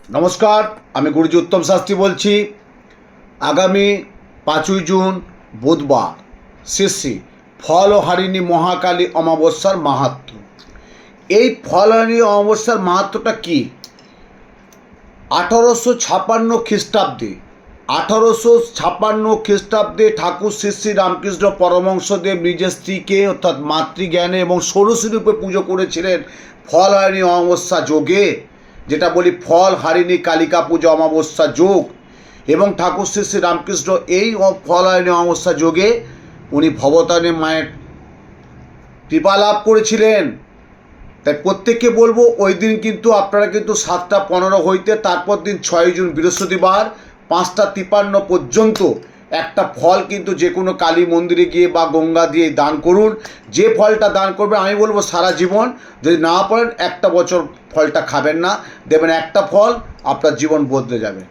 নমস্কার, আমি গুরুজি উত্তম শাস্ত্রী বলছি। আগামী 5ই জুন বুধবার শ্রী ফলহারিণী মহাকালী অমাবস্যার মাহাত্ম্য। এই ফলহারিণী অমাবস্যার মাহাত্ম্যটা কি? 1856 খ্রিস্টাব্দে ঠাকুর শ্রী শ্রী রামকৃষ্ণ পরমহংসদেব নিজের স্ত্রীকে অর্থাৎ মাতৃজ্ঞানে এবং ষোড়শীরূপে পুজো করেছিলেন ফলহারিণী অমাবস্যা যোগে, যেটা বলি ফলহারিণী কালিকা পূজা অমাবস্যা যোগ। এবং ঠাকুর শ্রী শ্রী রামকৃষ্ণ এই ফলহারিণী অমাবস্যা যোগে উনি ভবতারিণী মায়ের কৃপা লাভ করেছিলেন। তাই প্রত্যেককে বলবো ওই দিন কিন্তু আপনারা কিন্তু 7টা 15 হইতে তারপর দিন 6ই জুন বৃহস্পতিবার 5টা 53 পর্যন্ত একটা ফল কিন্তু যে কোনো কালী মন্দিরে গিয়ে বা গঙ্গা দিয়ে দান করুন। যে ফলটা দান করবে আমি বলবো সারা জীবন যদি না পারেন একটা বছর ফলটা খাবেন না, দেবেন একটা ফল, আপনার জীবন বদলে যাবে।